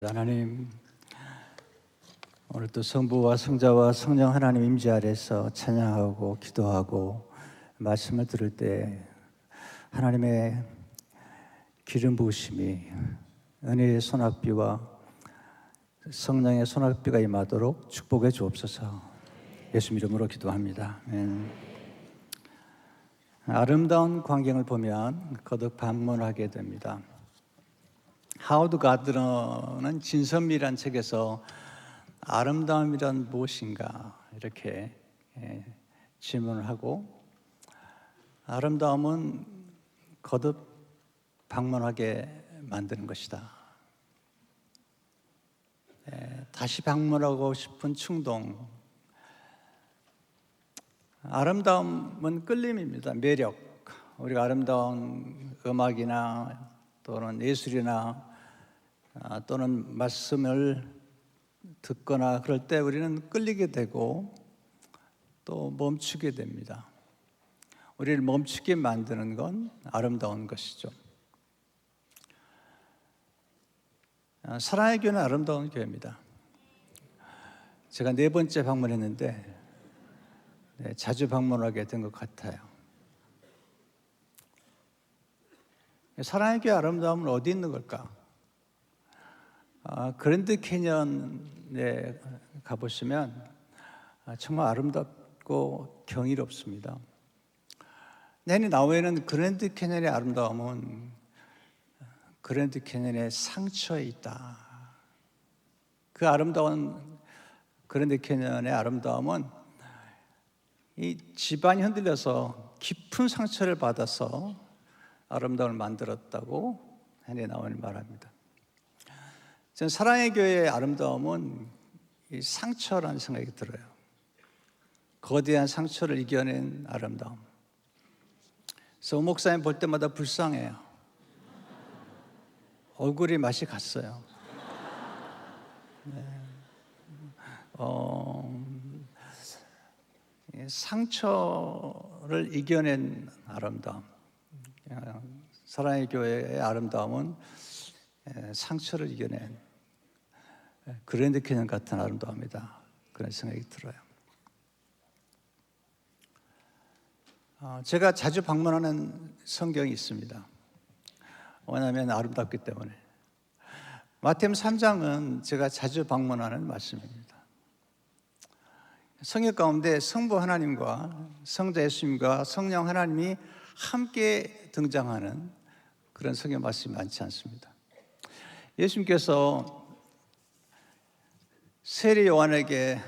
하나님, 오늘도 성부와 성자와 성령 하나님 임재 아래서 찬양하고 기도하고 말씀을 들을 때 하나님의 기름 부으심이 은혜의 소낙비와 성령의 소낙비가 임하도록 축복해 주옵소서. 예수 이름으로 기도합니다. 아름다운 광경을 보면 거듭 방문하게 됩니다. 하워드 가드너는 진선미란 책에서 아름다움이란 무엇인가 이렇게 질문을 하고, 아름다움은 거듭 방문하게 만드는 것이다. 다시 방문하고 싶은 충동. 아름다움은 끌림입니다. 매력. 우리가 아름다운 음악이나 또는 예술이나 또는 말씀을 듣거나 그럴 때 우리는 끌리게 되고 또 멈추게 됩니다. 우리를 멈추게 만드는 건 아름다운 것이죠. 사랑의 교회는 아름다운 교회입니다. 제가 4번째 방문했는데 자주 방문하게 된 것 같아요. 사랑의 교회 아름다움은 어디 있는 걸까? 그랜드 캐년에 가보시면 정말 아름답고 경이롭습니다. 내니 나오에는 그랜드 캐년의 아름다움은 그랜드 캐년의 상처에 있다. 그 아름다운 그랜드 캐년의 아름다움은 이 집안이 흔들려서 깊은 상처를 받아서 아름다움을 만들었다고 해내 나오는 말합니다. 저는 사랑의 교회의 아름다움은 이 상처라는 생각이 들어요. 거대한 상처를 이겨낸 아름다움. 그래서 목사님 볼 때마다 불쌍해요. 얼굴이 맛이 갔어요. 상처를 이겨낸 아름다움. 사랑의 교회의 아름다움은 상처를 이겨낸 그랜드 캐년 같은 아름다움이다. 그런 생각이 들어요. 제가 자주 방문하는 성경이 있습니다. 왜냐하면 아름답기 때문에. 마태복음 3장은 제가 자주 방문하는 말씀입니다. 성경 가운데 성부 하나님과 성자 예수님과 성령 하나님이 함께 등장하는 그런 성경 말씀이 많지 않습니다. 예수님께서 세례 요한에게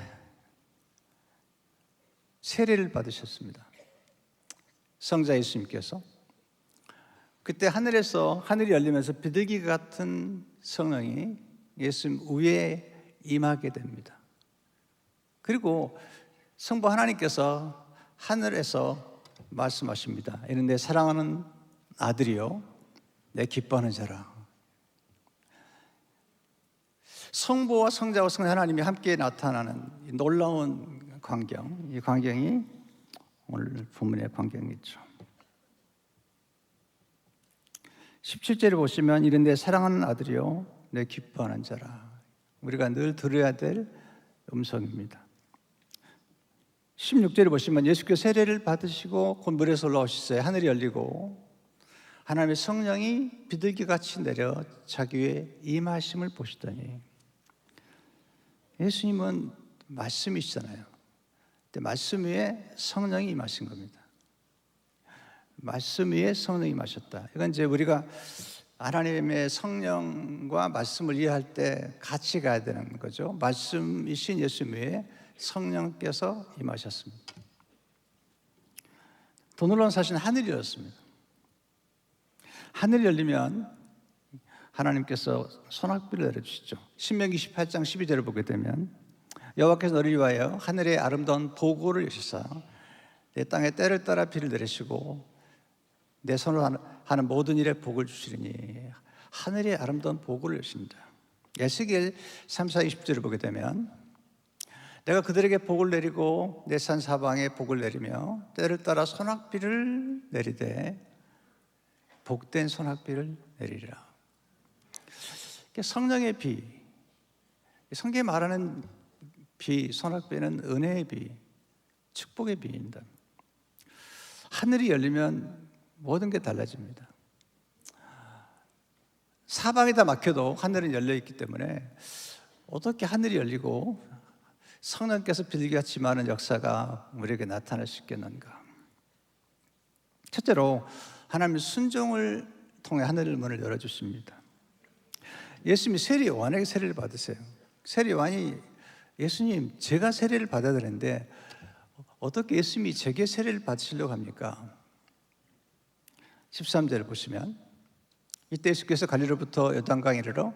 세례를 받으셨습니다. 성자 예수님께서. 그때 하늘이 열리면서 비둘기 같은 성령이 예수님 위에 임하게 됩니다. 그리고 성부 하나님께서 하늘에서 말씀하십니다. 이는 내 사랑하는 아들이요 내 기뻐하는 자라. 성부와 성자와 성령 하나님이 함께 나타나는 놀라운 광경, 이 광경이 오늘 본문의 광경이죠. 17절을 보시면 이런 내 사랑하는 아들이요 내 기뻐하는 자라. 우리가 늘 들어야 될 음성입니다. 16절을 보시면 예수께서 세례를 받으시고 곧 물에서 올라오시되 하늘이 열리고 하나님의 성령이 비둘기같이 내려 자기 위에 임하심을 보시더니, 예수님은 말씀이시잖아요. 근데 말씀 위에 성령이 임하신 겁니다. 말씀 위에 성령이 임하셨다. 이건 이제 우리가 하나님의 성령과 말씀을 이해할 때 같이 가야 되는 거죠. 말씀이신 예수님 위에 성령께서 임하셨습니다. 더 놀라운 사실은 하늘이 열렸습니다. 하늘이 열리면 하나님께서 소낙비를 내려주시죠. 신명기 18장 12절을 보게 되면 여호와께서 너를 위하여 하늘의 아름다운 보고를 여시사 내 땅에 때를 따라 비를 내리시고 내 손으로 하는 모든 일에 복을 주시리니, 하늘의 아름다운 보고를 여십니다. 에스겔 3장 20절을 보게 되면 내가 그들에게 복을 내리고 내 산 사방에 복을 내리며 때를 따라 소낙비를 내리되 복된 소낙비를 내리리라. 성령의 비, 성경이 말하는 비, 소낙비는 은혜의 비, 축복의 비입니다. 하늘이 열리면 모든 게 달라집니다. 사방이 다 막혀도 하늘은 열려 있기 때문에 어떻게 하늘이 열리고 성령께서 빌기같이 많은 역사가 우리에게 나타날 수 있겠는가? 첫째로 하나님의 순종을 통해 하늘 문을 열어주십니다. 예수님이 세례 요한에게 세례를 받으세요. 세례 요한이 예수님, 제가 세례를 받아야 되는데 어떻게 예수님이 제게 세례를 받으시려고 합니까? 13절을 보시면 이때 예수께서 갈릴리로부터 요단강에 이르러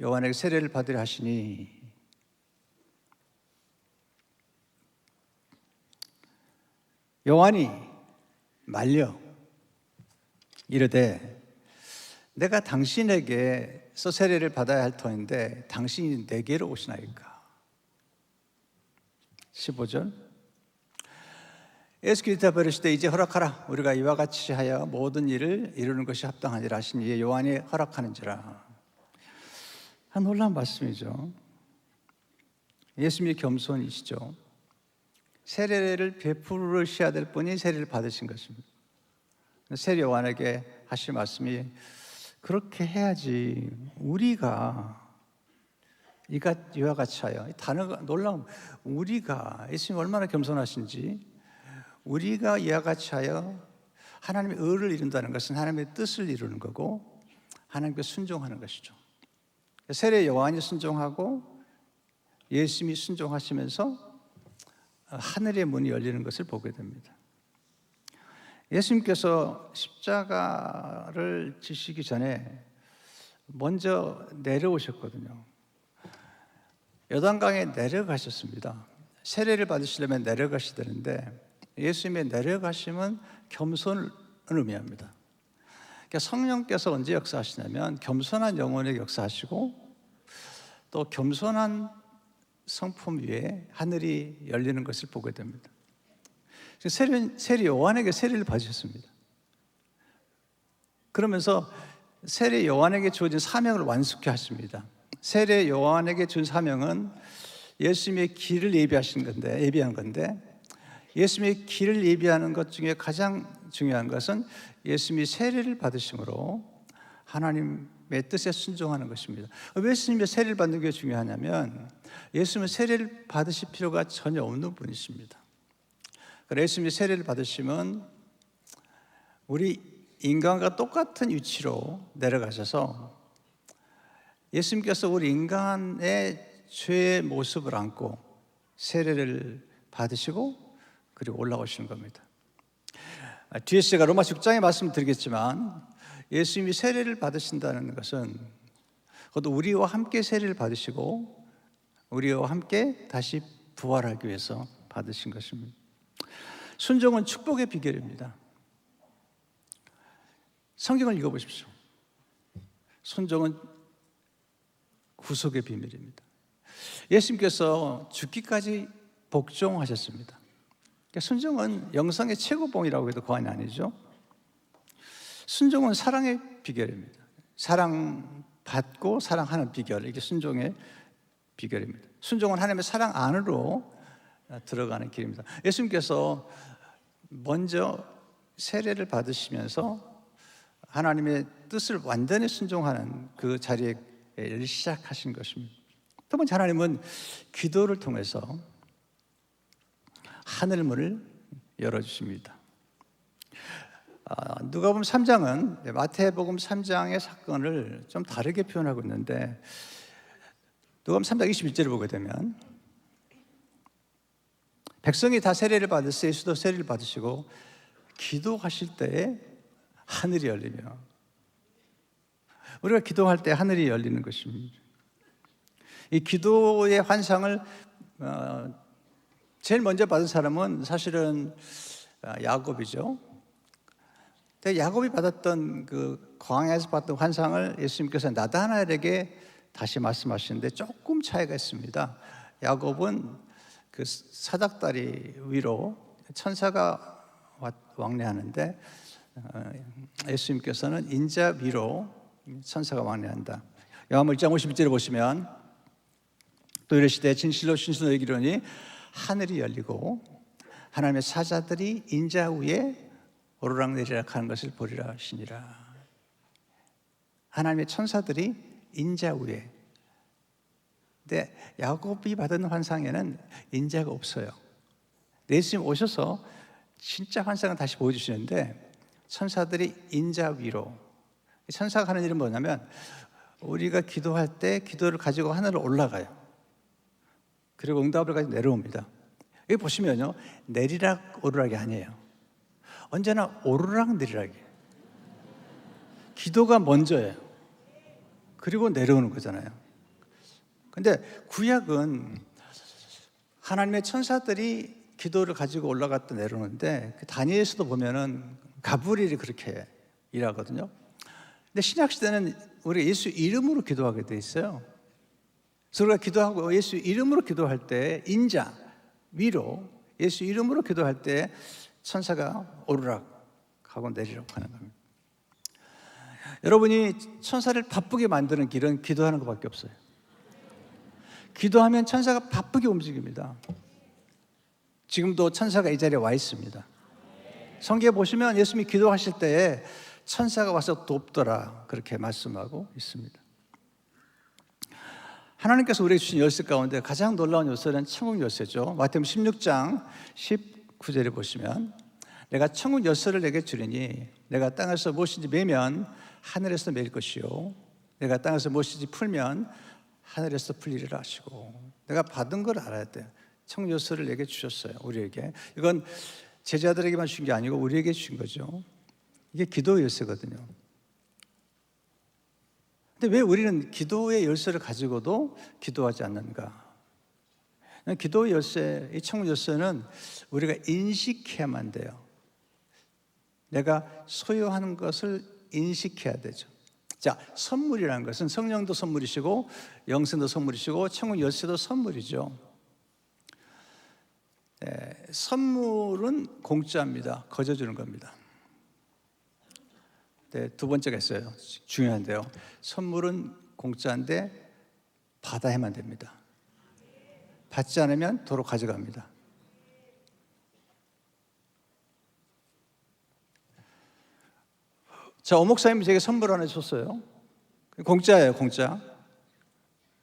요한에게 세례를 받으려 하시니 요한이 말려 이르되 내가 당신에게서 세례를 받아야 할 터인데 당신이 내게로 오시나이까. 15절 예수께서 대답하시되 이제 허락하라. 우리가 이와 같이 하여 모든 일을 이루는 것이 합당하니라 하시니 요한이 허락하는지라. 놀라운 말씀이죠. 예수님이 겸손이시죠. 세례를 베푸르셔야 될 분이 세례를 받으신 것입니다. 세례 요한에게 하실 말씀이 그렇게 해야지 우리가 이와 같이 하여, 이 단어가 놀라운, 우리가, 예수님 얼마나 겸손하신지, 우리가 이와 같이 하여 하나님의 의를 이룬다는 것은 하나님의 뜻을 이루는 거고 하나님께 순종하는 것이죠. 세례 요한이 순종하고 예수님이 순종하시면서 하늘의 문이 열리는 것을 보게 됩니다. 예수님께서 십자가를 지시기 전에 먼저 내려오셨거든요. 요단강에 내려가셨습니다. 세례를 받으시려면 내려가시되는데 예수님의 내려가심은 겸손을 의미합니다. 그러니까 성령께서 언제 역사하시냐면 겸손한 영혼에게 역사하시고 또 겸손한 성품 위에 하늘이 열리는 것을 보게 됩니다. 세례 요한에게 세례를 받으셨습니다. 그러면서 세례 요한에게 주어진 사명을 완숙해 하십니다. 세례 요한에게 준 사명은 예수님의 길을 예비한 건데 예수님의 길을 예비하는 것 중에 가장 중요한 것은 예수님이 세례를 받으심으로 하나님의 뜻에 순종하는 것입니다. 왜 예수님의 세례를 받는 게 중요하냐면 예수님은 세례를 받으실 필요가 전혀 없는 분이십니다. 예수님이 세례를 받으시면 우리 인간과 똑같은 위치로 내려가셔서 예수님께서 우리 인간의 죄의 모습을 안고 세례를 받으시고 그리고 올라오시는 겁니다. 뒤에 제가 로마서 6장에 말씀드리겠지만 예수님이 세례를 받으신다는 것은 그것도 우리와 함께 세례를 받으시고 우리와 함께 다시 부활하기 위해서 받으신 것입니다. 순종은 축복의 비결입니다. 성경을 읽어보십시오. 순종은 구속의 비밀입니다. 예수님께서 죽기까지 복종하셨습니다. 그러니까 순종은 영성의 최고봉이라고 해도 과언이 아니죠. 순종은 사랑의 비결입니다. 사랑받고 사랑하는 비결, 이게 순종의 비결입니다. 순종은 하나님의 사랑 안으로 들어가는 길입니다. 예수님께서 먼저 세례를 받으시면서 하나님의 뜻을 완전히 순종하는 그 자리에 시작하신 것입니다. 두 번째, 하나님은 기도를 통해서 하늘문을 열어주십니다. 누가복음 3장은 마태복음 3장의 사건을 좀 다르게 표현하고 있는데 누가복음 3장 21절을 보게 되면 백성이 다 세례를 받으시고 예수도 세례를 받으시고 기도하실 때에 하늘이 열리며, 우리가 기도할 때 하늘이 열리는 것입니다. 이 기도의 환상을 제일 먼저 받은 사람은 사실은 야곱이죠. 근데 야곱이 받았던 그 광야에서 받던 환상을 예수님께서 나다나엘에게 다시 말씀하시는데 조금 차이가 있습니다. 야곱은 그 사닥다리 위로 천사가 왕래하는데 예수님께서는 인자 위로 천사가 왕래한다. 요한복음 1장 51절을 보시면 또 이르시되 진실로 진실로 너희에게 하늘이 열리고 하나님의 사자들이 인자 위에 오르락내리락 하는 것을 보리라 하시니라. 하나님의 천사들이 인자 위에. 근데 야곱이 받은 환상에는 인자가 없어요. 예수님 오셔서 진짜 환상을 다시 보여주시는데 천사들이 인자 위로. 천사가 하는 일은 뭐냐면 우리가 기도할 때 기도를 가지고 하늘로 올라가요. 그리고 응답을 가지고 내려옵니다. 여기 보시면요, 내리락 오르락이 아니에요. 언제나 오르락 내리락이에요. 기도가 먼저예요. 그리고 내려오는 거잖아요. 근데 구약은 하나님의 천사들이 기도를 가지고 올라갔다 내려오는데 다니엘서도 보면은 가브리엘이 그렇게 일하거든요. 근데 신약 시대는 우리 예수 이름으로 기도하게 돼 있어요. 그래서 우리가 기도하고 예수 이름으로 기도할 때 인자 위로 예수 이름으로 기도할 때 천사가 오르락 하고 내리락 하는 겁니다. 여러분이 천사를 바쁘게 만드는 길은 기도하는 것밖에 없어요. 기도하면 천사가 바쁘게 움직입니다. 지금도 천사가 이 자리에 와 있습니다. 성경에 보시면 예수님이 기도하실 때에 천사가 와서 돕더라 그렇게 말씀하고 있습니다. 하나님께서 우리에게 주신 열쇠 가운데 가장 놀라운 열쇠는 천국 열쇠죠. 마태복음 16장 19절에 보시면 내가 천국 열쇠를 내게 주리니 내가 땅에서 무엇인지 매면 하늘에서 매일 것이요 내가 땅에서 무엇인지 풀면 하늘에서 풀리리라 하시고, 내가 받은 걸 알아야 돼요. 천국 열쇠를 내게 주셨어요. 우리에게. 이건 제자들에게만 주신 게 아니고 우리에게 주신 거죠. 이게 기도의 열쇠거든요. 근데 왜 우리는 기도의 열쇠를 가지고도 기도하지 않는가? 기도의 열쇠, 이 천국 열쇠는 우리가 인식해야만 돼요. 내가 소유하는 것을 인식해야 되죠. 자, 선물이라는 것은 성령도 선물이시고 영생도 선물이시고 천국 열쇠도 선물이죠. 네, 선물은 공짜입니다. 거저 주는 겁니다. 네, 두 번째가 있어요. 중요한데요. 선물은 공짜인데 받아야만 됩니다. 받지 않으면 도로 가져갑니다. 자, 오목사님이 제게 선물 하나 줬어요. 공짜예요, 공짜.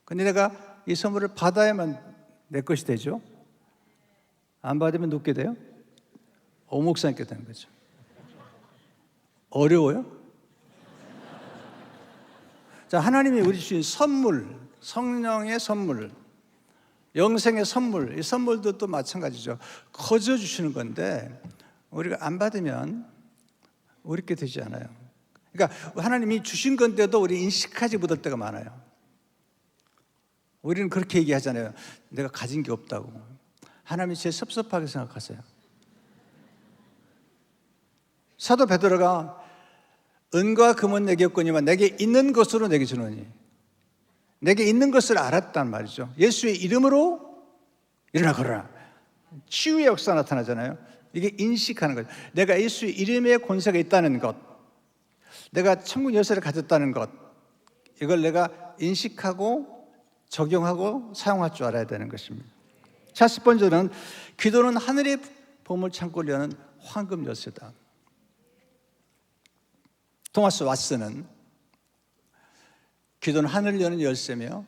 근데 내가 이 선물을 받아야만 내 것이 되죠. 안 받으면 눕게 돼요. 오목사님께 되는 거죠. 어려워요? 자, 하나님이 우리 주신 선물, 성령의 선물, 영생의 선물, 이 선물도 또 마찬가지죠. 거저 주시는 건데 우리가 안 받으면 우리께 되지 않아요. 그러니까 하나님이 주신 건데도 우리 인식하지 못할 때가 많아요. 우리는 그렇게 얘기하잖아요. 내가 가진 게 없다고. 하나님이 제일 섭섭하게 생각하세요. 사도 베드로가 은과 금은 내게 없거니와 내게 있는 것으로 내게 주노니, 내게 있는 것을 알았단 말이죠. 예수의 이름으로 일어나 걸어라. 치유의 역사 나타나잖아요. 이게 인식하는 거죠. 내가 예수의 이름에 권세가 있다는 것, 내가 천국 열쇠를 가졌다는 것, 이걸 내가 인식하고 적용하고 사용할 줄 알아야 되는 것입니다. 자, 10번째는 기도는 하늘의 보물 창고를 여는 황금 열쇠다. 토마스 왓슨은 기도는 하늘을 여는 열쇠며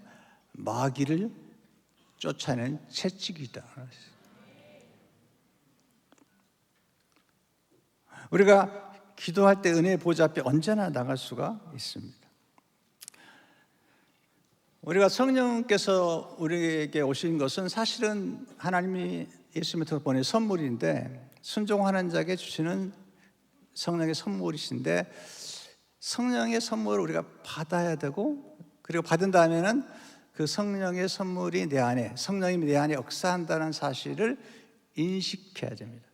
마귀를 쫓아내는 채찍이다. 우리가 기도할 때 은혜의 보좌 앞에 언제나 나갈 수가 있습니다. 우리가 성령께서 우리에게 오신 것은 사실은 하나님이 예수님을 통해 보낸 선물인데, 순종하는 자에게 주시는 성령의 선물이신데, 성령의 선물을 우리가 받아야 되고, 그리고 받은 다음에는 그 성령의 선물이 내 안에, 성령이 내 안에 역사한다는 사실을 인식해야 됩니다.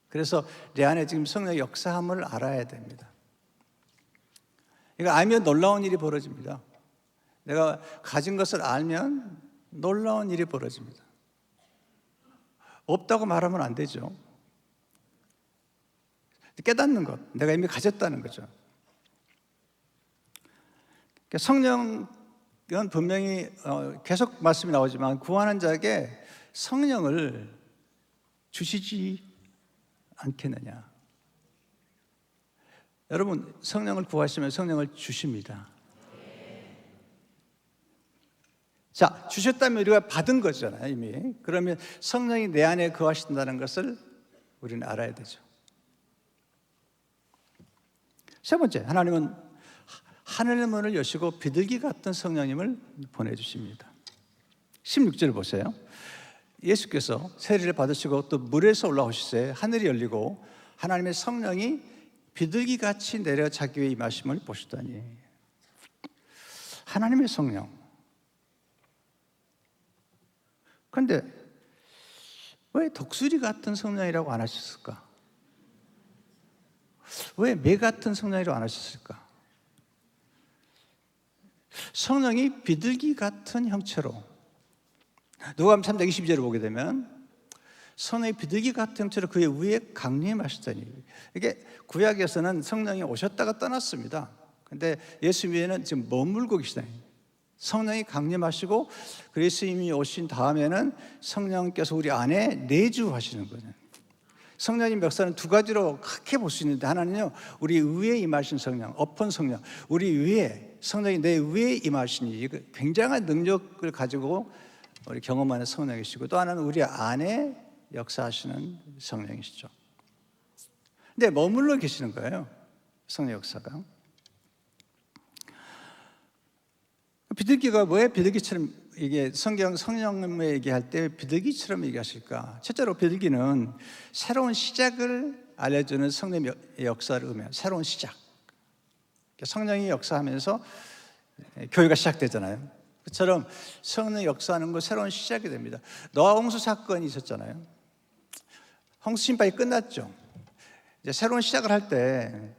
그래서 내 안에 지금 성령의 역사함을 알아야 됩니다. 이거 알면 놀라운 일이 벌어집니다. 내가 가진 것을 알면 놀라운 일이 벌어집니다. 없다고 말하면 안 되죠. 깨닫는 것, 내가 이미 가졌다는 거죠. 성령 이건 분명히 계속 말씀이 나오지만 구하는 자에게 성령을 주시지 않겠느냐. 여러분, 성령을 구하시면 성령을 주십니다. 자, 주셨다면 우리가 받은 거잖아요, 이미. 그러면 성령이 내 안에 거하신다는 것을 우리는 알아야 되죠. 세 번째, 하나님은 하늘의 문을 여시고 비둘기 같은 성령님을 보내주십니다. 16절 보세요. 예수께서 세례를 받으시고 또 물에서 올라오시세 하늘이 열리고 하나님의 성령이 비둘기같이 내려 자기 위에 임하심을 보시더니. 하나님의 성령. 그런데 왜 독수리 같은 성령이라고 안 하셨을까? 왜 매 같은 성령이라고 안 하셨을까? 성령이 비둘기 같은 형체로, 누가복음 3장 22절을 보게 되면 성령이 비둘기 같은 형체로 그의 위에 강림하시더니. 이게 구약에서는 성령이 오셨다가 떠났습니다. 근데 예수 위에는 지금 머물고 계시다니. 성령이 강림하시고 예수님이 오신 다음에는 성령께서 우리 안에 내주하시는 거예요. 성령님 역사는 두 가지로 크게 볼 수 있는데, 하나는요, 우리 위에 임하신 성령, upon 성령, 우리 위에, 성령이 내 위에 임하시니 굉장한 능력을 가지고 우리 경험하는 성령이시고, 또 하나는 우리 안에 역사하시는 성령이시죠. 근데 머물러 계시는 거예요, 성령 역사가. 비둘기가 왜 비둘기처럼, 이게 성령을 얘기할 때 비둘기처럼 얘기하실까? 첫째로 비둘기는 새로운 시작을 알려주는 성령의 역사를 의미해요. 새로운 시작. 성령이 역사하면서 교회가 시작되잖아요. 그처럼 성령이 역사하는 건 새로운 시작이 됩니다. 노아 홍수 사건이 있었잖아요. 홍수 심판이 끝났죠. 이제 새로운 시작을 할 때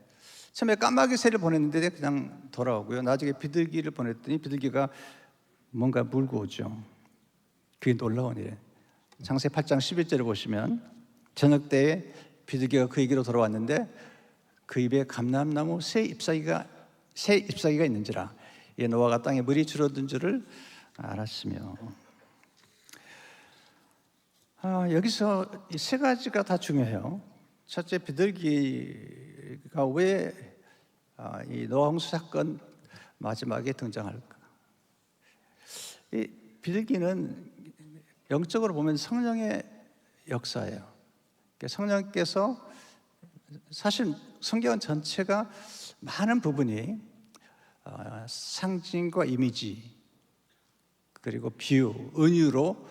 처음에 까마귀 새를 보냈는데 그냥 돌아오고요. 나중에 비둘기를 보냈더니 비둘기가 뭔가 물고 오죠. 그게 놀라운 일이에요. 창세기 8장 11절을 보시면 저녁 때에 비둘기가 그에게로 돌아왔는데 그 입에 감람나무 새 잎사귀가 있는지라. 이 노아가 땅에 물이 줄어든 줄을 알았으며. 여기서 이 세 가지가 다 중요해요. 첫째, 비둘기가 왜 이 노아 홍수 사건 마지막에 등장할까? 이 비둘기는 영적으로 보면 성령의 역사예요. 성령께서, 사실 성경 전체가 많은 부분이 상징과 이미지, 그리고 비유, 은유로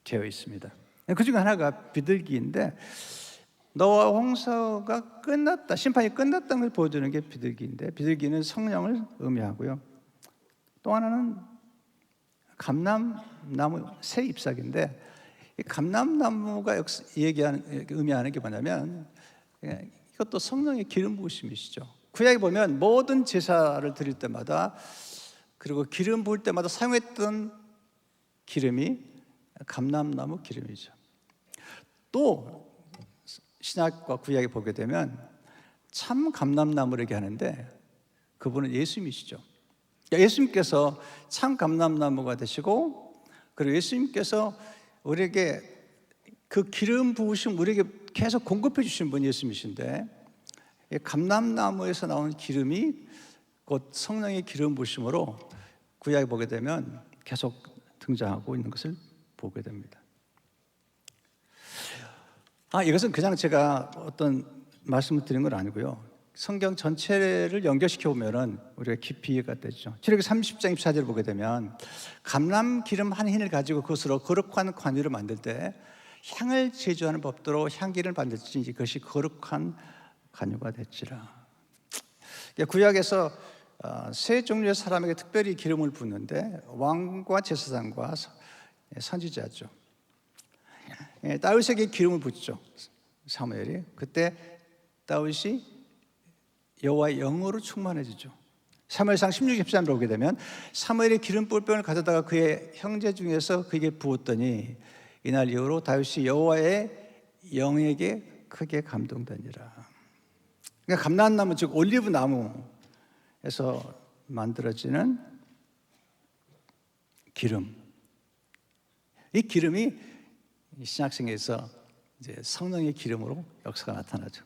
되어 있습니다. 그 중에 하나가 비둘기인데, 노아 홍수가 끝났다, 심판이 끝났다는 걸 보여주는 게 비둘기인데, 비둘기는 성령을 의미하고요. 또 하나는 감람나무 새 잎사귀인데, 이 감람나무가 의미하는 게 뭐냐면, 이것도 성령의 기름 부으심이시죠. 구약에 보면 모든 제사를 드릴 때마다, 그리고 기름 부을 때마다 사용했던 기름이 감람나무 기름이죠. 또 신약과 구약에 보게 되면 참 감람나무를 얘기하는데 그분은 예수님이시죠. 예수님께서 참 감람나무가 되시고, 그리고 예수님께서 우리에게 그 기름 부으심 우리에게 계속 공급해 주신 분이 예수님이신데, 감람나무에서 나온 기름이 곧 성령의 기름 부으심으로 구약에 보게 되면 계속 등장하고 있는 것을 보게 됩니다. 이것은 그냥 제가 어떤 말씀을 드린 건 아니고요. 성경 전체를 연결시켜 보면은 우리가 깊이 이해가 되죠. 출애굽기 30장 24절을 보게 되면 감람 기름 한 흰을 가지고 그것으로 거룩한 관유를 만들 때 향을 제조하는 법도로 향기를 만들지 이것이 거룩한 관유가 됐지라. 구약에서 세 종류의 사람에게 특별히 기름을 붓는데 왕과 제사장과 선지자죠. 다윗에게 기름을 붓죠, 사무엘이. 그때 다윗이 여호와의 영으로 충만해지죠. 사무엘상 16장 13절을 보게 되면 사무엘이 기름 뿔병을 가져다가 그의 형제 중에서 그에게 부었더니 이날 이후로 다윗이 여호와의 영에게 크게 감동되니라. 그러니까 감람나무, 즉 올리브 나무에서 만들어지는 기름. 이 기름이 신약성경에서 이제 성령의 기름으로 역사가 나타나죠.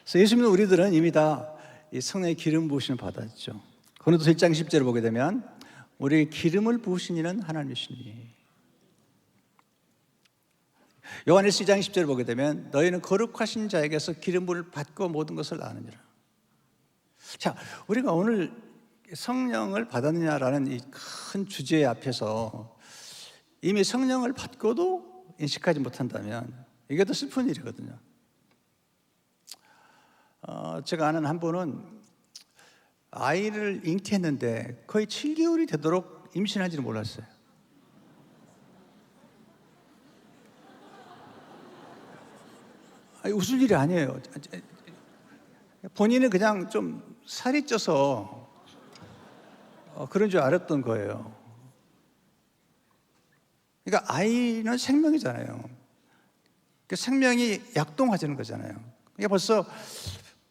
그래서 예수 믿는 우리들은 이미 다 이 성령의 기름 부으심을 받았죠. 고린도서 1장 10절을 보게 되면 우리에게 기름을 부으신 이는 하나님이시니. 요한일서 2장 10절을 보게 되면 너희는 거룩하신 자에게서 기름 부음을 받고 모든 것을 아느니라. 자, 우리가 오늘 성령을 받았느냐라는 이 큰 주제 앞에서 이미 성령을 받고도 인식하지 못한다면 이게 더 슬픈 일이거든요. 제가 아는 한 분은 아이를 잉태했는데 거의 7개월이 되도록 임신한지는 몰랐어요. 아니, 웃을 일이 아니에요. 본인은 그냥 좀 살이 쪄서 그런 줄 알았던 거예요. 그러니까 아이는 생명이잖아요. 그 생명이 약동하자는 거잖아요. 그러니까 벌써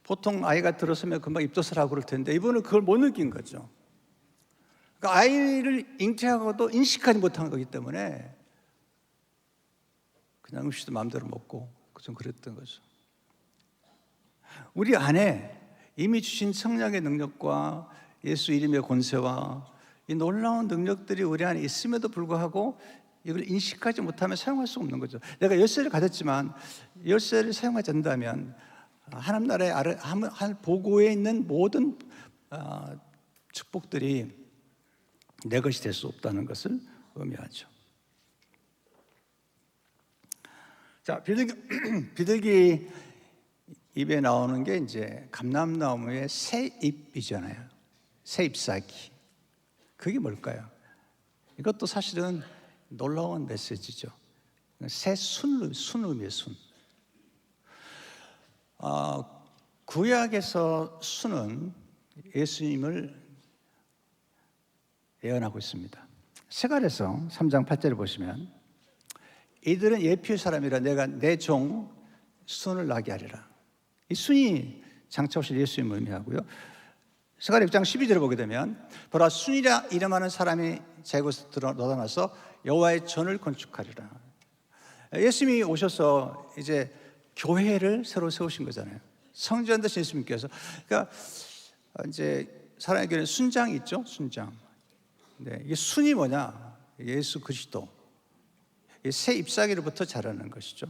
보통 아이가 들어서면 금방 입덧을 하고 그럴 텐데 이분은 그걸 못 느낀 거죠. 그러니까 아이를 잉태하고도 인식하지 못한 거기 때문에 그냥 음식도 마음대로 먹고 좀 그랬던 거죠. 우리 안에 이미 주신 성령의 능력과 예수 이름의 권세와 이 놀라운 능력들이 우리 안에 있음에도 불구하고 이걸 인식하지 못하면 사용할 수 없는 거죠. 내가 열쇠를 가졌지만 열쇠를 사용하지 않는다면 하나님 나라의 한 보고에 있는 모든 축복들이 내 것이 될 수 없다는 것을 의미하죠. 자, 비둘기 입에 나오는 게 이제 감람나무의 새 잎이잖아요. 새 잎사귀. 그게 뭘까요? 이것도 사실은 놀라운 메시지죠. 새 순음이에요, 순. 구약에서 순은 예수님을 예언하고 있습니다. 세갈에서 3장 8절을 보시면 이들은 예표의 사람이라 내가 내 종 순을 나게 하리라. 이 순이 장차 오실 예수님을 의미하고요. 세갈 6장 12절을 보게 되면 보라 순이라 이름하는 사람이 제 곳에 나타나서 여호와의 전을 건축하리라. 예수님이 오셔서 이제 교회를 새로 세우신 거잖아요. 성전 되신 예수님께서. 그러니까 이제 사랑의 교회는 순장이 있죠, 순장. 네, 이게 순이 뭐냐? 예수 그리스도. 새 잎사귀로부터 자라는 것이죠.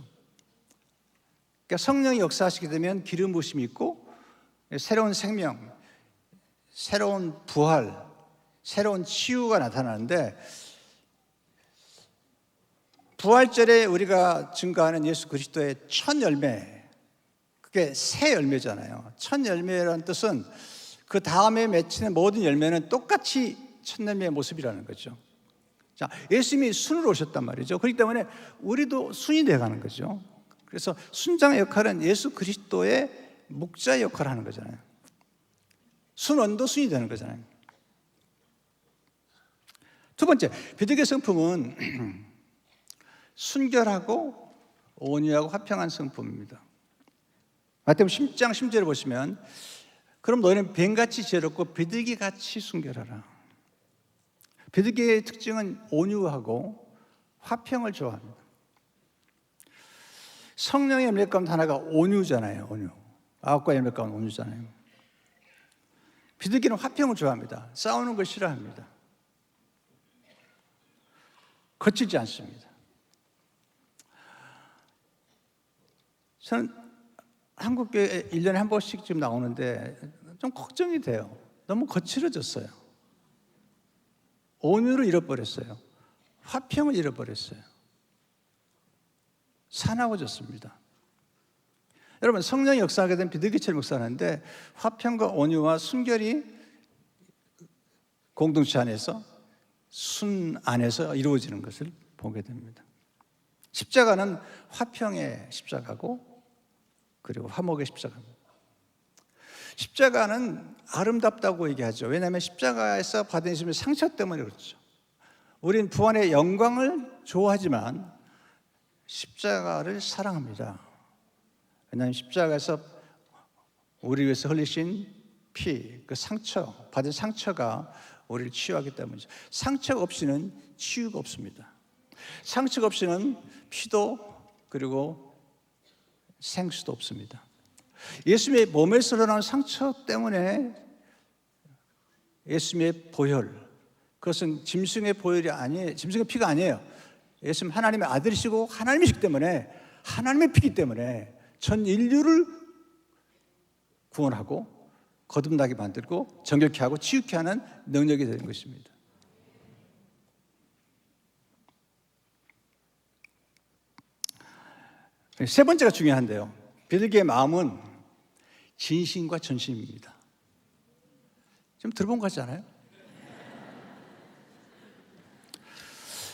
그러니까 성령이 역사하시게 되면 기름 부으심이 있고 새로운 생명, 새로운 부활, 새로운 치유가 나타나는데 부활절에 우리가 증거하는 예수 그리스도의 첫 열매, 그게 새 열매잖아요. 첫 열매라는 뜻은 그 다음에 맺히는 모든 열매는 똑같이 첫 열매의 모습이라는 거죠. 자, 예수님이 순으로 오셨단 말이죠. 그렇기 때문에 우리도 순이 되어가는 거죠. 그래서 순장의 역할은 예수 그리스도의 목자의 역할을 하는 거잖아요. 순원도 순이 되는 거잖아요. 두 번째, 비둘기 성품은 순결하고 온유하고 화평한 성품입니다. 마태복음 10장 10절을 보시면 그럼 너희는 뱀같이 지혜롭고 비둘기같이 순결하라. 비둘기의 특징은 온유하고 화평을 좋아합니다. 성령의 열매 가운데 하나가 온유잖아요. 온유. 9가지 열매 가운데 온유잖아요. 비둘기는 화평을 좋아합니다. 싸우는 걸 싫어합니다. 거칠지 않습니다. 저는 한국교회 1년에 한 번씩 좀 나오는데 좀 걱정이 돼요. 너무 거칠어졌어요. 온유를 잃어버렸어요. 화평을 잃어버렸어요. 사나워졌습니다. 여러분, 성령이 역사하게 된 비둘기처럼 역사하는데 화평과 온유와 순결이 공동체 안에서 순 안에서 이루어지는 것을 보게 됩니다. 십자가는 화평의 십자가고 그리고 화목의 십자가입니다. 십자가는 아름답다고 얘기하죠. 왜냐하면 십자가에서 받은 예수님의 상처 때문에 그렇죠. 우린 부활의 영광을 좋아하지만 십자가를 사랑합니다. 왜냐하면 십자가에서 우리 위해서 흘리신 피, 그 상처, 받은 상처가 우리를 치유하기 때문이죠. 상처가 없이는 치유가 없습니다. 상처가 없이는 피도 그리고 생수도 없습니다. 예수님의 몸에서 일어나는 상처 때문에 예수님의 보혈, 그것은 짐승의 보혈이 아니에요. 짐승의 피가 아니에요. 예수님 하나님의 아들이시고 하나님이시기 때문에, 하나님의 피기 때문에 전 인류를 구원하고 거듭나게 만들고 정결케 하고 치유케 하는 능력이 되는 것입니다. 세 번째가 중요한데요, 비둘기의 마음은 진심과 전심입니다. 좀 들어본 것 같지 않아요?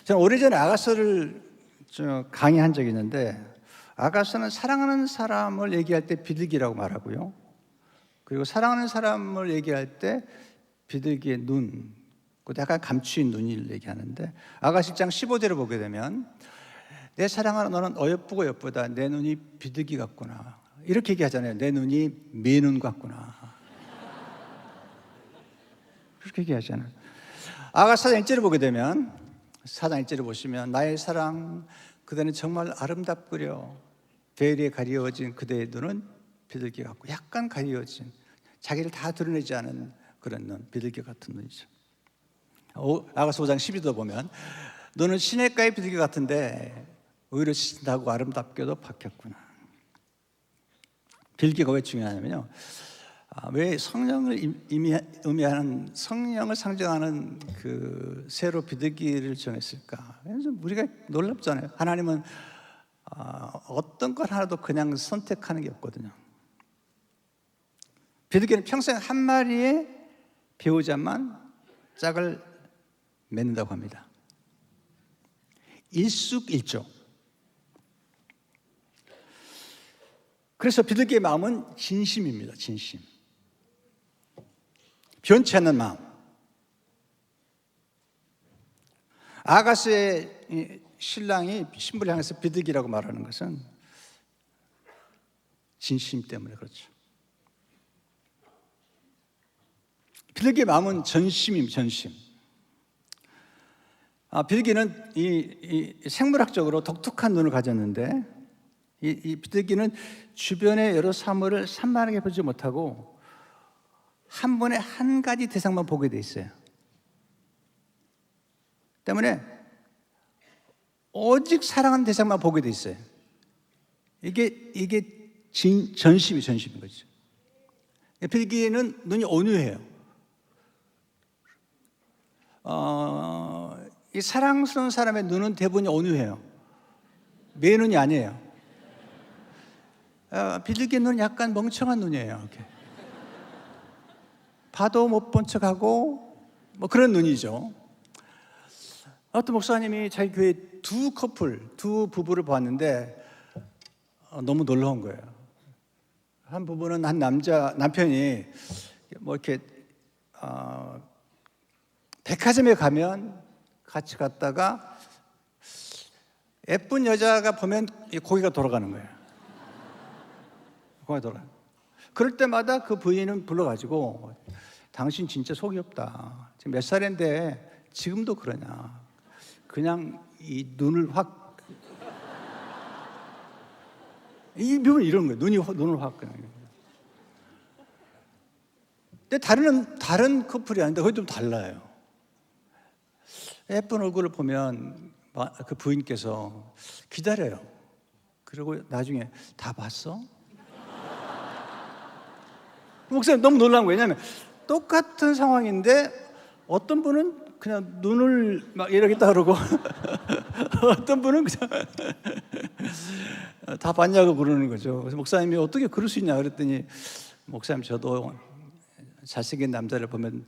저는 오래전에 아가서를 강의한 적이 있는데, 아가서는 사랑하는 사람을 얘기할 때 비둘기라고 말하고요, 그리고 사랑하는 사람을 얘기할 때 비둘기의 눈, 그것도 약간 감추인 눈을 얘기하는데, 아가서 1장 15절을 보게 되면 내 사랑하는 너는 어여쁘고 예쁘다. 내 눈이 비둘기 같구나. 이렇게 얘기하잖아요. 내 눈이 매눈 같구나. 그렇게 얘기하잖아요. 아가서 4장 1절을 보게 되면, 4장 1절을 보시면 나의 사랑 그대는 정말 아름답구려. 베일에 가리워진 그대의 눈은 비둘기 같고, 약간 가리워진, 자기를 다 드러내지 않은 그런 눈, 비둘기 같은 눈이죠. 아가서 5장 12절 보면 너는 시냇가의 비둘기 같은데 오히려 신나고 아름답게도 박혔구나. 비둘기가 왜 중요하냐면요, 왜 성령을 의미하는, 성령을 상징하는 그 새로 비둘기를 정했을까? 우리가 놀랍잖아요. 하나님은 어떤 것 하나도 그냥 선택하는 게 없거든요. 비둘기는 평생 한 마리의 배우자만 짝을 맺는다고 합니다. 일숙일조. 그래서 비둘기의 마음은 진심입니다. 진심. 변치 않는 마음. 아가스의 신랑이 신부를 향해서 비둘기라고 말하는 것은 진심 때문에 그렇죠. 비둘기의 마음은 전심입니다. 전심. 비둘기는 이 생물학적으로 독특한 눈을 가졌는데, 이 비둘기는 주변의 여러 사물을 산만하게 보지 못하고 한 번에 한 가지 대상만 보게 돼 있어요. 때문에 오직 사랑하는 대상만 보게 돼 있어요. 이게 전심인 거죠. 비둘기는 눈이 온유해요. 이 사랑스러운 사람의 눈은 대부분 온유해요. 매눈이 아니에요. 비둘기 눈은 약간 멍청한 눈이에요. 이렇게. 봐도 못 본 척하고 뭐 그런 눈이죠. 어떤 목사님이 자기 교회 두 부부를 보았는데 너무 놀라운 거예요. 한 부부는 남편이 뭐 이렇게 백화점에 가면 같이 갔다가 예쁜 여자가 보면 고개가 돌아가는 거예요. 고개가 돌아가요. 그럴 때마다 그 부인은 불러가지고 당신 진짜 속이 없다. 지금 몇 살인데 지금도 그러냐. 그냥 이 눈을 확, 이 부분 이런 거예요. 눈을 확 그냥. 근데 다른 커플이 아닌데 거기 좀 달라요. 예쁜 얼굴을 보면 그 부인께서 기다려요. 그리고 나중에 다 봤어? 목사님 너무 놀란 거예요. 왜냐하면 똑같은 상황인데 어떤 분은 그냥 눈을 막 이러겠다 그러고 어떤 분은 그냥 다 봤냐고 그러는 거죠. 그래서 목사님이 어떻게 그럴 수 있냐 그랬더니, 목사님 저도 잘생긴 남자를 보면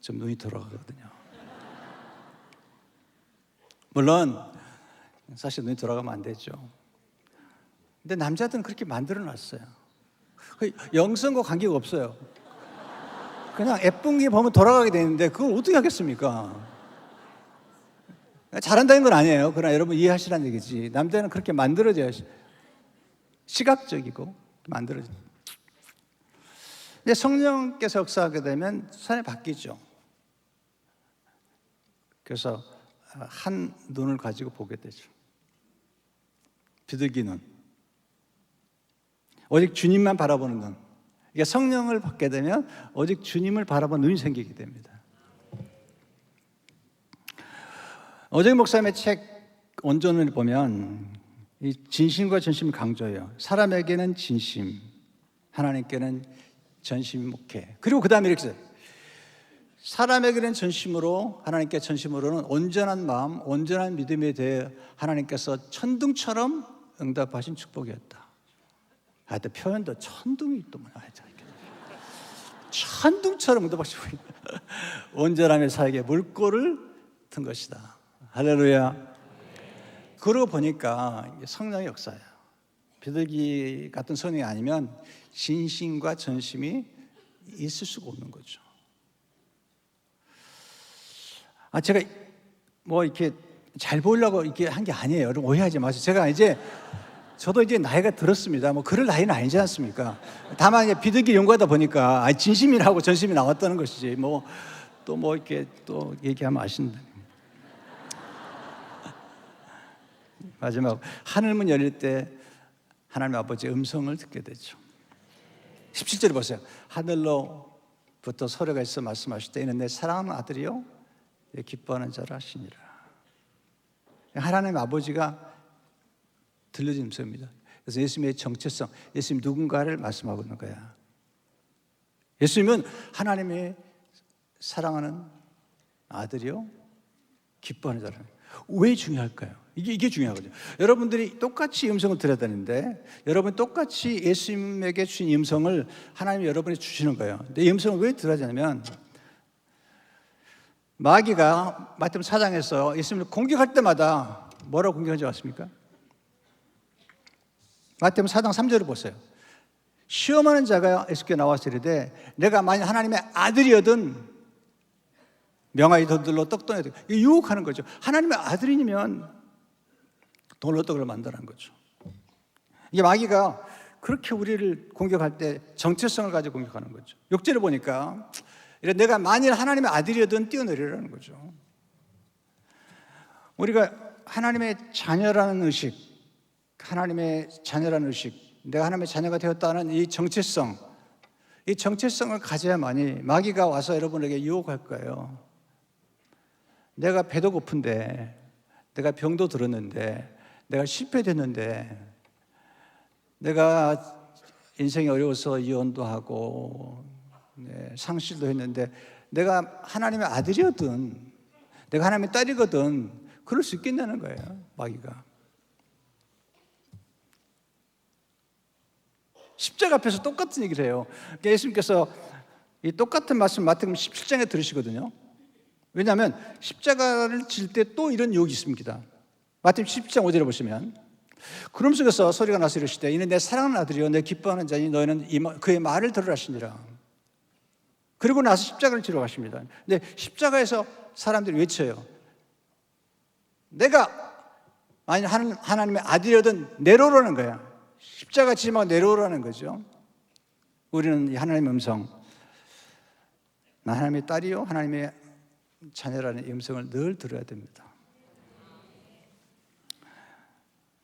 좀 눈이 돌아가거든요. 물론 사실 눈이 돌아가면 안 되죠. 근데 남자들은 그렇게 만들어놨어요. 영성과 관계가 없어요. 그냥 예쁜 게 보면 돌아가게 되는데 그걸 어떻게 하겠습니까? 잘한다는 건 아니에요. 그러나 여러분 이해하시라는 얘기지. 남자는 그렇게 만들어져요. 시각적이고 만들어져요. 근데 성령께서 역사하게 되면 사람이 바뀌죠. 그래서 한 눈을 가지고 보게 되죠. 비둘기 눈. 오직 주님만 바라보는 눈. 그러니까 성령을 받게 되면 오직 주님을 바라보는 눈이 생기게 됩니다. 오정희 목사님의 책 원전을 보면 이 진심과 전심을 강조해요. 사람에게는 진심, 하나님께는 전심 목회. 그리고 그 다음에 이렇게 써요. 사람에게는 전심으로, 하나님께 전심으로는 온전한 마음, 온전한 믿음에 대해 하나님께서 천둥처럼 응답하신 축복이었다. 하여튼 표현도 천둥이 또 뭐야. 천둥처럼 응답하시고 온전함의 사에게 물꼬를 튼 것이다. 할렐루야. 그러고 보니까 성령의 역사예요. 비둘기 같은 성령이 아니면 진심과 전심이 있을 수가 없는 거죠. 제가 뭐 이렇게 잘 보이려고 이렇게 한 게 아니에요. 여러분 오해하지 마세요. 저도 이제 나이가 들었습니다. 뭐 그럴 나이는 아니지 않습니까? 다만 이제 비둘기 연구하다 보니까 진심이라고 전심이 나왔다는 것이지. 이렇게 또 얘기하면 아신다. 마지막 하늘문 열릴 때 하나님 아버지의 음성을 듣게 되죠. 17절에 보세요. 하늘로부터 소리가 있어 말씀하실 때 이는 내 사랑하는 아들이요 내 기뻐하는 자라 하시니라. 하나님 아버지가 들려진 음성입니다. 그래서 예수님의 정체성, 예수님 누군가를 말씀하고 있는 거야. 예수님은 하나님의 사랑하는 아들이요 기뻐하는 자라. 왜 중요할까요? 이게 중요하거든요. 여러분들이 똑같이 음성을 들어야 되는데 여러분 똑같이 예수님에게 주신 음성을 하나님이 여러분이 주시는 거예요. 근데 이 음성을 왜 들어야 되냐면 마귀가 마태복음 4장에서 예수님을 공격할 때마다 뭐라고 공격하지 않습니까? 마태복음 4장 3절을 보세요. 시험하는 자가 예수께 나와서 이르되 내가 만약 하나님의 아들이거든 명아이 돈들로 떡don에 유혹하는 거죠. 하나님의 아들이면 돌로 떡을 만들라는 거죠. 이게 마귀가 그렇게 우리를 공격할 때 정체성을 가지고 공격하는 거죠. 6절을 보니까 내가 만일 하나님의 아들이거든 뛰어내리라는 거죠. 우리가 하나님의 자녀라는 의식, 내가 하나님의 자녀가 되었다는 이 정체성을 가져야만이 마귀가 와서 여러분에게 유혹할 거예요. 내가 배도 고픈데, 내가 병도 들었는데, 내가 실패됐는데, 내가 인생이 어려워서 이혼도 하고 상실도 했는데 내가 하나님의 아들이거든, 내가 하나님의 딸이거든, 그럴 수 있겠냐는 거예요, 마귀가. 십자가 앞에서 똑같은 얘기를 해요. 그러니까 예수님께서 이 똑같은 말씀 마태복음 17장에 들으시거든요. 왜냐하면 십자가를 질 때 또 이런 유혹이 있습니다. 마태복음 17장 5절에 보시면 구름 속에서 소리가 나서 이르시되 이는 내 사랑하는 아들이요 내 기뻐하는 자니 너희는 그의 말을 들으라 하시니라. 그리고 나서 십자가를 지러 가십니다. 근데 십자가에서 사람들이 외쳐요. 내가 만약 하나님의 아들이거든 내려오라는 거야. 십자가 지지 말고 내려오라는 거죠. 우리는 이 하나님의 음성, 나 하나님의 딸이요 하나님의 자녀라는 이 음성을 늘 들어야 됩니다.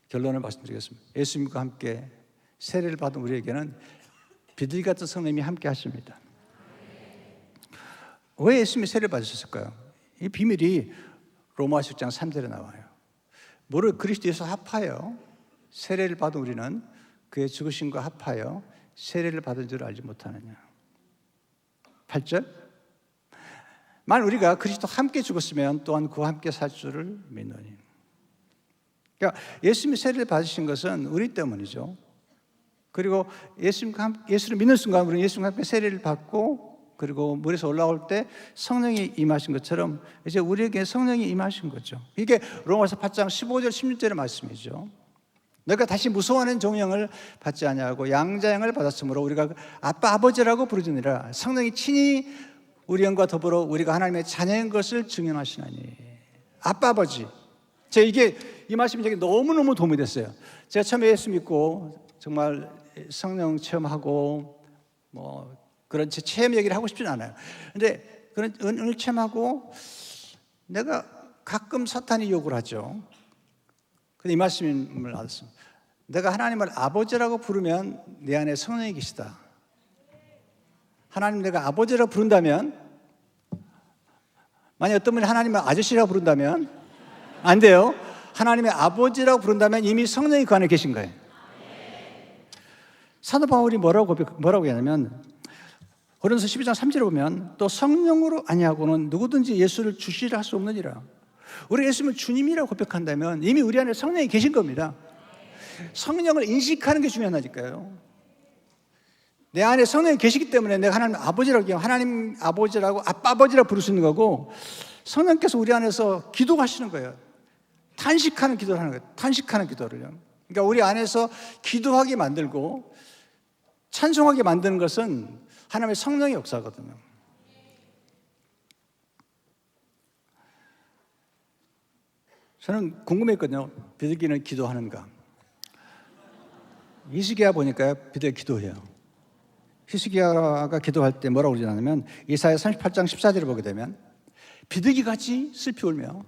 결론을 말씀드리겠습니다. 예수님과 함께 세례를 받은 우리에게는 비둘기 같은 성령님이 함께 하십니다. 왜 예수님이 세례를 받으셨을까요? 이 비밀이 로마서 10장 3절에 나와요. 무릇 그리스도 예수 합하여 세례를 받은 우리는 그의 죽으심과 합하여 세례를 받은 줄 알지 못하느냐. 8절 만일 우리가 그리스도와 함께 죽었으면 또한 그와 함께 살 줄을 믿노니. 그러니까 예수님이 세례를 받으신 것은 우리 때문이죠. 그리고 예수를 믿는 순간 우리는 예수님과 함께 세례를 받고 그리고 물에서 올라올 때 성령이 임하신 것처럼 이제 우리에게 성령이 임하신 거죠. 이게 로마서 8장 15절 16절의 말씀이죠. 너희가 다시 무서워하는 종형을 받지 아니하고 양자형을 받았으므로 우리가 아빠 아버지라고 부르짖느니라. 성령이 친히 우리 영과 더불어 우리가 하나님의 자녀인 것을 증언하시나니. 아빠 아버지. 이 말씀이 제게 너무너무 도움이 됐어요. 제가 처음에 예수 믿고 정말 성령 체험하고 그런 제 체험 얘기를 하고 싶지는 않아요. 근데 그런 은을 체험하고 내가 가끔 사탄이 욕을 하죠. 근데 이 말씀을 알았습니다. 내가 하나님을 아버지라고 부르면 내 안에 성령이 계시다. 하나님 내가 아버지라고 부른다면, 만약 어떤 분이 하나님을 아저씨라고 부른다면 안 돼요. 하나님의 아버지라고 부른다면 이미 성령이 그 안에 계신 거예요. 사도 바울이 뭐라고 하냐면 고린도서 12장 3절에 보면 또 성령으로 아니하고는 누구든지 예수를 주시라 할 수 없느니라. 우리 예수님을 주님이라고 고백한다면 이미 우리 안에 성령이 계신 겁니다. 성령을 인식하는 게 중요하다니까요. 내 안에 성령이 계시기 때문에 내가 하나님 아버지라고, 하나님 아버지라고, 아빠 아버지라고 부를 수 있는 거고, 성령께서 우리 안에서 기도하시는 거예요. 탄식하는 기도를 하는 거예요. 탄식하는 기도를요. 그러니까 우리 안에서 기도하게 만들고 찬송하게 만드는 것은 하나님의 성령의 역사거든요. 저는 궁금했거든요. 비둘기는 기도하는가? 히스기야 보니까요, 비둘기 기도해요. 히스기야가 기도할 때 뭐라고 그러냐면 이사야 38장 14절을 보게 되면 비둘기같이 슬피 울며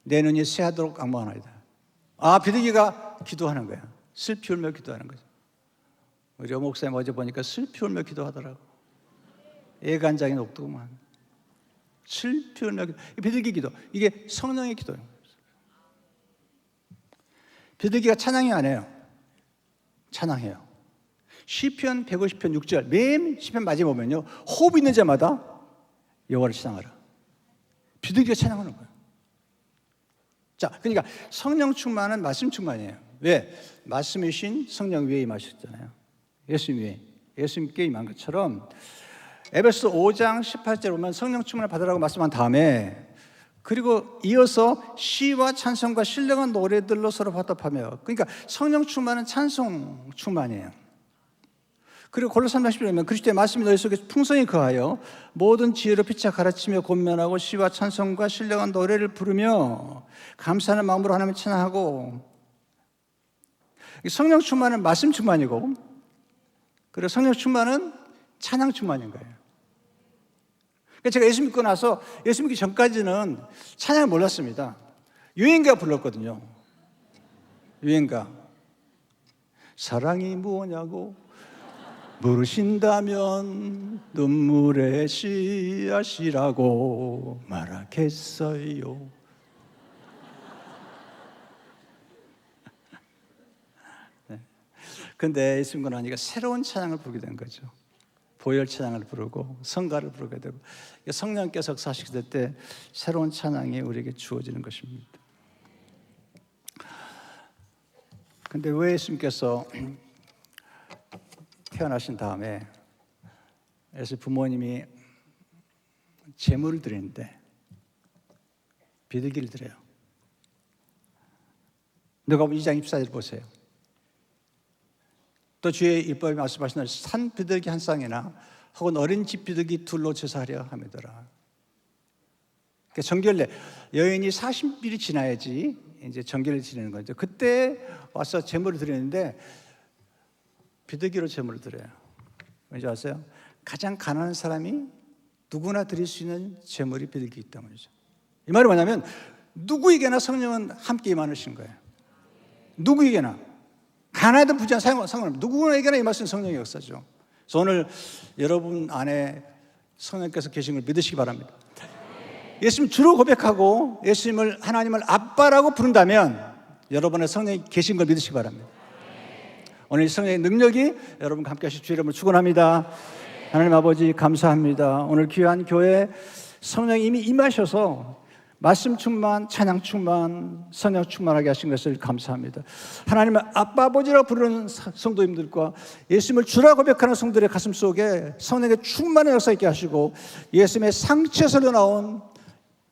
내 눈이 새하도록 악망하나이다. 아, 비둘기가 기도하는 거야. 슬피 울며 기도하는 거죠. 우리 목사님 어제 보니까 슬피 울며 기도하더라고. 애간장이 녹더구만. 슬피 울며 기도. 비둘기 기도. 이게 성령의 기도예요. 비둘기가 찬양이 안 해요. 찬양해요. 시편 150편 6절 매일 시편 마지막에 보면요, 호흡 있는 자마다 여호와를 찬양하라. 비둘기가 찬양하는 거예요. 자, 그러니까 성령 충만은 말씀 충만이에요. 왜? 말씀이신 성령 위에 임하셨잖아요. 예수님 위에, 예수님께 임한 것처럼 에베소 5장 18절에 보면 성령 충만을 받으라고 말씀한 다음에 그리고 이어서 시와 찬송과 신령한 노래들로 서로 화답하며, 그러니까 성령 충만은 찬송 충만이에요. 그리고 골로새 3장 10절에 보면 그리스도의 말씀이 너희 속에 풍성히 거하여 모든 지혜로 피차 가르치며 권면하고 시와 찬송과 신령한 노래를 부르며 감사하는 마음으로 하나님을 찬양하고. 성령 충만은 말씀 충만이고, 그리고 성령 충만은 찬양 충만인 거예요. 그러니까 제가 예수 믿고 나서, 예수 믿기 전까지는 찬양을 몰랐습니다. 유행가 불렀거든요. 유행가. 사랑이 무엇냐고 물으신다면 눈물의 씨앗이라고 말하겠어요. 네. 근데 예수 믿고 나니까 새로운 찬양을 부르게 된 거죠. 보혈 찬양을 부르고 성가를 부르게 되고, 성령께서 역사하실 때 새로운 찬양이 우리에게 주어지는 것입니다. 근데 왜 예수님께서 태어나신 다음에 예수 부모님이 제물을 드리는데 비둘기를 드려요? 누가복음 2장 24절 보세요. 또 주의 율법에 말씀하시는 산 비둘기 한 쌍이나 혹은 어린 집 비둘기 둘로 제사하려 함이더라. 그러니까 정결례, 여인이 40일이 지나야지 이제 정결례를 지내는 거죠. 그때 와서 제물을 드리는데 비둘기로 제물을 드려요. 왠지 아세요? 가장 가난한 사람이 누구나 드릴 수 있는 제물이 비둘기이기 때문이죠. 이 말이 뭐냐면 누구에게나 성령은 함께 임하신 거예요. 누구에게나. 가난하든 부자든 상관없습니다. 누구에게나 임하신 성령의 역사죠. 그래서 오늘 여러분 안에 성령께서 계신 걸 믿으시기 바랍니다. 예수님 주로 고백하고 예수님을, 하나님을 아빠라고 부른다면 여러분의 성령이 계신 걸 믿으시기 바랍니다. 오늘 성령의 능력이 여러분과 함께 하실 주 이름으로 축원합니다. 하나님 아버지 감사합니다. 오늘 귀한 교회 성령이 이미 임하셔서 말씀 충만, 찬양 충만, 성령 충만하게 하신 것을 감사합니다. 하나님을 아빠 아버지라고 부르는 성도님들과 예수님을 주라 고백하는 성도들의 가슴 속에 성령의 충만의 역사 있게 하시고 예수님의 상처에서 나온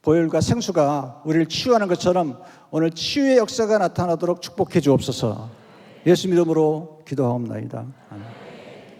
보혈과 생수가 우리를 치유하는 것처럼 오늘 치유의 역사가 나타나도록 축복해 주옵소서. 예수 이름으로 기도하옵나이다. 아멘.